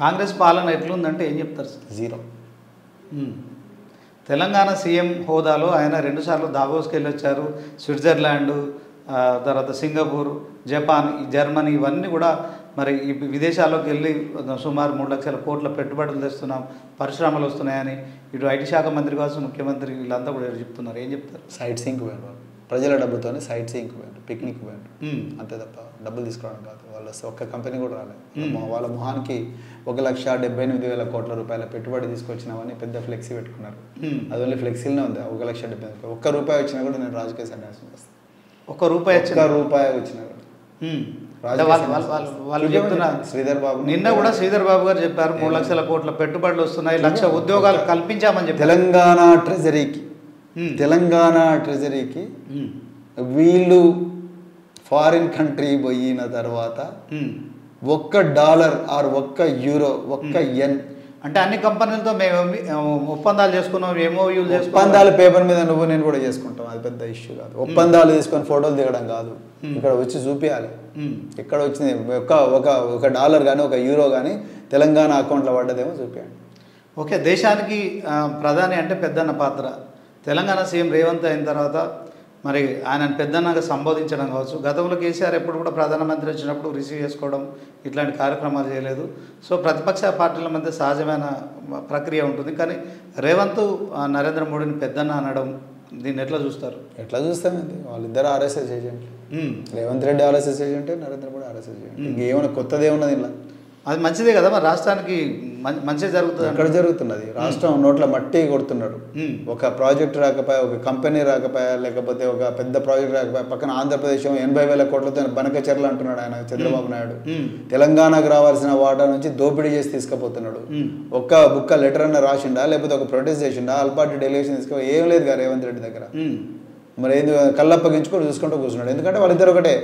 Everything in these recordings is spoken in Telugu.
కాంగ్రెస్ పాలన ఎట్లుందంటే ఏం చెప్తారు సార్? జీరో. తెలంగాణ సీఎం హోదాలో ఆయన 2 సార్లు దావోస్కి వెళ్ళొచ్చారు. స్విట్జర్లాండ్, తర్వాత సింగపూర్, జపాన్, జర్మనీ ఇవన్నీ కూడా మరి ఈ విదేశాల్లోకి వెళ్ళి సుమారు 3 లక్షల కోట్ల పెట్టుబడులు తెస్తున్నాం, పరిశ్రమలు వస్తున్నాయని ఇటు ఐటీ శాఖ మంత్రి కావచ్చు, ముఖ్యమంత్రి వీళ్ళంతా కూడా చెప్తున్నారు. ఏం చెప్తారు? సైట్ సీయింగ్ పోయారు వాళ్ళు, ప్రజల డబ్బుతోనే సైట్ సీయింగ్ పోయారు, పిక్నిక్ పోయారు, అంతే తప్ప డబ్బులు తీసుకోవడం కాదు. వాళ్ళ ఒక్క కంపెనీ కూడా రాలేదు. వాళ్ళ మొహానికి 1,78,000 కోట్ల రూపాయల పెట్టుబడి తీసుకొచ్చినామని పెద్ద ఫ్లెక్సీ పెట్టుకున్నారు. అది ఓన్లీ ఫ్లెక్సీలోనే ఉంది. 1,70,000 ఒక్క రూపాయి వచ్చినా కూడా నేను రాజకీయ సన్యాసం చేస్తాను. ఒక్క రూపాయి వచ్చినా కూడా వాళ్ళు చెప్తున్నారు. శ్రీధర్ బాబు నిన్న కూడా శ్రీధర్ బాబు గారు చెప్పారు 3 లక్షల కోట్ల పెట్టుబడులు వస్తున్నాయి, 1,00,000 ఉద్యోగాలు కల్పించామని చెప్పి. తెలంగాణ ట్రెజరీకి వీళ్ళు ఫారిన్ కంట్రీ పోయిన తర్వాత $1 ఆర్ €1 €1 అంటే అన్ని కంపెనీలతో మేము ఒప్పందాలు చేసుకున్నాం, MOUలు చేసుకున్నాం. ఒప్పందాలు పేపర్ మీద నువ్వు నేను కూడా చేసుకుంటాం, అది పెద్ద ఇష్యూ కాదు. ఒప్పందాలు తీసుకొని ఫోటోలు దిగడం కాదు, ఇక్కడ వచ్చి చూపించాలి. ఎక్కడ వచ్చింది ఒక $1 కానీ €1 కానీ తెలంగాణ అకౌంట్లో పడ్డదేమో చూపించండి. ఓకే, దేశానికి ప్రధాని అంటే పెద్దన్న పాత్ర. తెలంగాణ సీఎం రేవంత్ అయిన తర్వాత మరి ఆయనను పెద్దన్నగా సంబోధించడం కావచ్చు. గతంలో కేసీఆర్ ఎప్పుడు కూడా ప్రధానమంత్రి వచ్చినప్పుడు రిసీవ్ చేసుకోవడం ఇట్లాంటి కార్యక్రమాలు చేయలేదు. సో ప్రతిపక్ష పార్టీల మధ్య సహజమైన ప్రక్రియ ఉంటుంది. కానీ రేవంత్ నరేంద్ర మోడీని పెద్దన్న అనడం, దీన్ని ఎట్లా చూస్తారు? ఎట్లా చూస్తామండి, వాళ్ళిద్దరు RSS ఏజెంట్లు. Revanth Reddy RSS agent, Narendra Modi RSS agent. ఇంకేమైనా కొత్తది ఏమున్నది ఇలా? అది మంచిదే కదా, మరి రాష్ట్రానికి మంచి జరుగుతుంది. అక్కడ జరుగుతున్నది. రాష్ట్రం నోట్ల మట్టి కొడుతున్నాడు. ఒక ప్రాజెక్ట్ రాకపోయా, ఒక కంపెనీ రాకపోయా, లేకపోతే ఒక పెద్ద ప్రాజెక్ట్ రాకపోయా, పక్కన ఆంధ్రప్రదేశ్ 80,000 కోట్లతో బనకచెర్ల అంటున్నాడు ఆయన చంద్రబాబు నాయుడు. తెలంగాణకు రావాల్సిన వాటా నుంచి దోపిడీ చేసి తీసుకుపోతున్నాడు. ఒక్క బుక్క లెటర్ అన్న రాసిండా, లేకపోతే ఒక ప్రొటెస్ట్ చేసిండా, ఆల్పార్టీ డెలిగేషన్ తీసుకో, ఏం లేదు కదా రేవంత్ రెడ్డి దగ్గర. మరి కళ్ళప్పగించుకొని చూసుకుంటూ కూర్చున్నాడు. ఎందుకంటే వాళ్ళిద్దరు ఒకటే.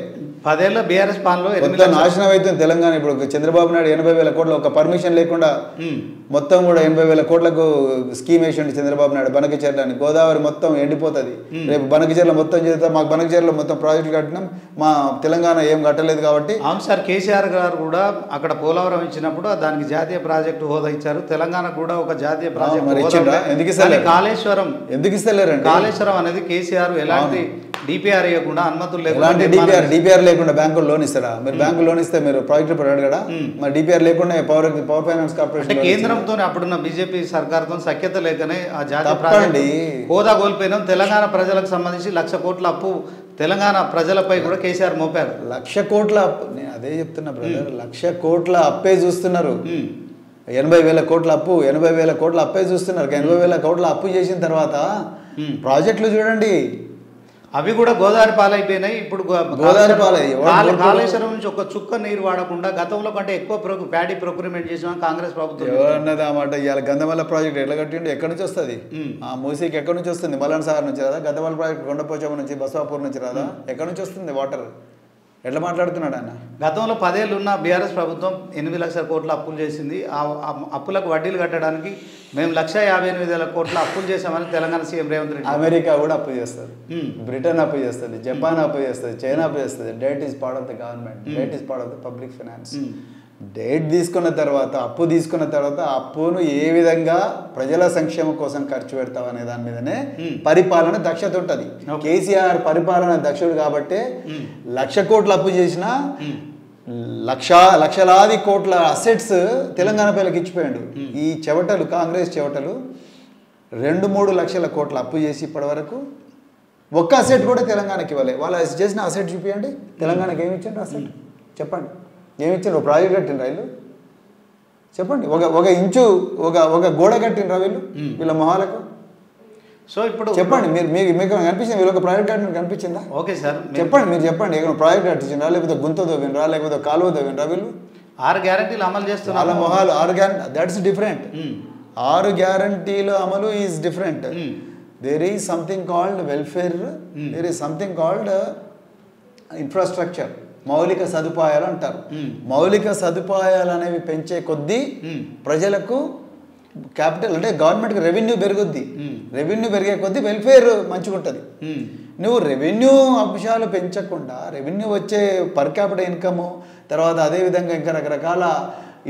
10 ఏళ్ళ బీఆర్ఎస్ పాలనలో నాశనం అవుతుంది తెలంగాణ. ఇప్పుడు చంద్రబాబు నాయుడు 80,000 కోట్ల ఒక పర్మిషన్ లేకుండా మొత్తం కూడా 80,000 కోట్లకు స్కీమ్ వేసిండు చంద్రబాబు నాయుడు. బనకచెర్లని గోదావరి మొత్తం ఎండిపోతుంది. రేపు బనకచెర్ల మొత్తం చేస్తే మాకు బనకచెర్ల మొత్తం ప్రాజెక్టులు కట్టినాం, మా తెలంగాణ ఏం కట్టలేదు కాబట్టి. అవును సార్, కేసీఆర్ గారు కూడా అక్కడ పోలవరం ఇచ్చినప్పుడు దానికి జాతీయ ప్రాజెక్టు హోదా ఇచ్చారు. తెలంగాణ కూడా ఒక జాతీయ ప్రాజెక్టు. కాళేశ్వరం ఎందుకు ఇస్తలేరండి? కాళేశ్వరం అనేది కేసీఆర్ ఎలాంటి DPR ఇవ్వకుండా, అనుమతులు లేకుండా, DPR లేకుండా బ్యాంకులు లోన్ ఇస్తారా? మీరు బ్యాంకు లోన్ ఇస్తే మీరు ప్రాజెక్టు అడగడా? మరి DPR లేకుండా పవర్ ఫైనాన్స్ కార్పొరేషన్ కేంద్రంతో అప్పుడున్న బీజేపీ సర్కార్తో సఖ్యత లేకనే ఆ జాతీయ ప్రాజెక్టు హోదా కోల్పోయినాం. తెలంగాణ ప్రజలకు సంబంధించి 1,00,000 కోట్ల అప్పు తెలంగాణ ప్రజలపై కూడా కేసీఆర్ మోపారు. 1,00,000 కోట్ల అప్పు, నేను అదే చెప్తున్నా బ్రదర్, 1,00,000 కోట్ల అప్పే చూస్తున్నారు. 80,000 కోట్ల అప్పు, 80,000 కోట్ల అప్పే చూస్తున్నారు. 80,000 కోట్ల అప్పు చేసిన తర్వాత ప్రాజెక్టులు చూడండి, అవి కూడా గోదావరి పాలైపోయినాయి. ఇప్పుడు గోదావరి పాలయ్యి కాళేశ్వరం నుంచి ఒక చుక్క నీరు వాడకుండా గతంలో కంటే ఎక్కువ ప్యాడీ ప్రొక్యూర్మెంట్ చేసిన కాంగ్రెస్ ప్రభుత్వం. ఎవరన్నది ఆ మాట? ఇవాళ గంధమల్ల ప్రాజెక్ట్ ఎట్లా కట్టిండు? ఎక్కడి నుంచి వస్తుంది? ఆ మూసీకి ఎక్కడి నుంచి వస్తుంది? మల్లన్ సాగర్ నుంచి రాదా? గంధమల్ల ప్రాజెక్ట్ కొండపోచమ్మ నుంచి, బసవాపూర్ నుంచి రాదా? ఎక్కడి నుంచి వస్తుంది వాటర్? ఎట్లా మాట్లాడుతున్నాడు ఆయన? గతంలో 10 ఏళ్ళు ఉన్న బీఆర్ఎస్ ప్రభుత్వం 8 లక్షల కోట్ల అప్పులు చేసింది. ఆ అప్పులకు వడ్డీలు కట్టడానికి మేము 1,58,000 కోట్ల అప్పులు చేశామని తెలంగాణ సీఎం రేవంత్ రెడ్డి. అమెరికా కూడా అప్పు చేస్తుంది, బ్రిటన్ అప్పు చేస్తుంది, జపాన్ అప్పు చేస్తుంది, చైనా అప్పు చేస్తుంది. Debt is part of the government, debt is part of the public finance. Debt తీసుకున్న తర్వాత, అప్పు తీసుకున్న తర్వాత అప్పును ఏ విధంగా ప్రజల సంక్షేమం కోసం ఖర్చు పెడతాం అనే దాని మీదనే పరిపాలన దక్షత ఉంటుంది. కేసీఆర్ పరిపాలన దక్షుడు కాబట్టి 1,00,000 కోట్ల అప్పు చేసినా లక్షలాది కోట్ల అసెట్స్ తెలంగాణ పేర్లకు ఇచ్చిపోయాడు. ఈ చెవటలు, కాంగ్రెస్ చెవటలు 2-3 లక్షల కోట్ల అప్పు చేసి ఇప్పటి వరకు ఒక్క అసెట్ కూడా తెలంగాణకి ఇవ్వలే. వాళ్ళు చేసిన అసెట్ చూపించండి, తెలంగాణకి ఏమి ఇచ్చారు అసెట్ చెప్పండి. ఏమి ఇచ్చారు? ప్రాజెక్ట్ కట్టినరా వీళ్ళు? చెప్పండి. ఒక ఇంచు ఒక గోడ కట్టినరా వీళ్ళు వీళ్ళ మొహాలకు? సో ఇప్పుడు చెప్పండి, మీకు కనిపించింది వీళ్ళు ఒక ప్రాజెక్ట్ కట్టిన కనిపించిందా? ఓకే సార్, చెప్పండి, మీరు చెప్పండి. ఏమైనా ప్రాజెక్ట్ కట్టించిందా, లేకపోతే గుంత దోవినరా, లేకపోతే కాలువ దోవినరా? వీళ్ళు 6 గ్యారంటీలు అమలు చేస్తున్నారు. వాళ్ళ మొహాలు 6 గ్యారంటీ, దట్స్ డిఫరెంట్. 6 గ్యారంటీల అమలు is different. There is something called welfare, there is something called infrastructure, మౌలిక సదుపాయాలు అంటారు. మౌలిక సదుపాయాలు అనేవి పెంచే కొద్దీ ప్రజలకు క్యాపిటల్ అంటే గవర్నమెంట్కి రెవెన్యూ పెరుగుద్ది. రెవెన్యూ పెరిగే కొద్దీ వెల్ఫేర్ మంచిగా ఉంటుంది. నువ్వు రెవెన్యూ అంశాలు పెంచకుండా రెవెన్యూ వచ్చే పర్ క్యాపిటల్ ఇన్కమ్, తర్వాత అదేవిధంగా ఇంకా రకరకాల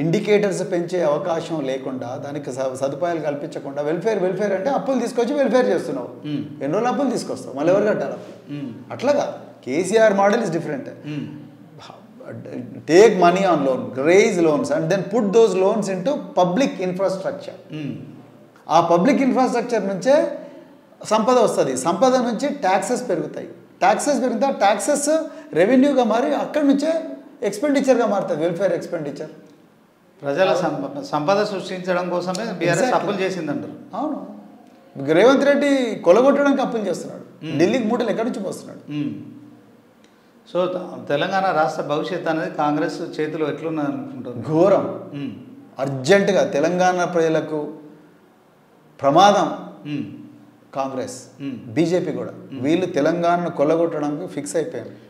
ఇండికేటర్స్ పెంచే అవకాశం లేకుండా, దానికి సదుపాయాలు కల్పించకుండా వెల్ఫేర్ అంటే అప్పులు తీసుకొచ్చి వెల్ఫేర్ చేస్తున్నావు. ఎన్ని రోజులు అప్పులు తీసుకొస్తావు, మళ్ళీ ఎవరు కట్టాలి అప్పులు? అట్లాగా KCR model is different. Take money on loan, raise loans and then put those loans into public infrastructure. ఆ పబ్లిక్ ఇన్ఫ్రాస్ట్రక్చర్ నుంచే సంపద వస్తుంది. సంపద నుంచి ట్యాక్సెస్ పెరుగుతాయి. ట్యాక్సెస్ రెవెన్యూగా మారి అక్కడి నుంచే ఎక్స్పెండిచర్గా మారుతుంది, వెల్ఫేర్ ఎక్స్పెండిచర్. ప్రజల సంపద సృష్టించడం కోసమే బీఆర్ఎస్ అప్పులు చేసిందంటారు. అవును, రేవంత్ రెడ్డి కొలగొట్టడానికి అప్పులు చేస్తున్నాడు. ఢిల్లీకి మూటలు ఎక్కడి నుంచి పోస్తున్నాడు. సో తెలంగాణ రాష్ట్ర భవిష్యత్తు అనేది కాంగ్రెస్ చేతిలో ఎట్లున్నది అనుకుంటుంది? ఘోరం. అర్జెంటుగా తెలంగాణ ప్రజలకు ప్రమాదం. కాంగ్రెస్, బీజేపీ కూడా వీళ్ళు తెలంగాణను కొల్లగొట్టడానికి ఫిక్స్ అయిపోయారు.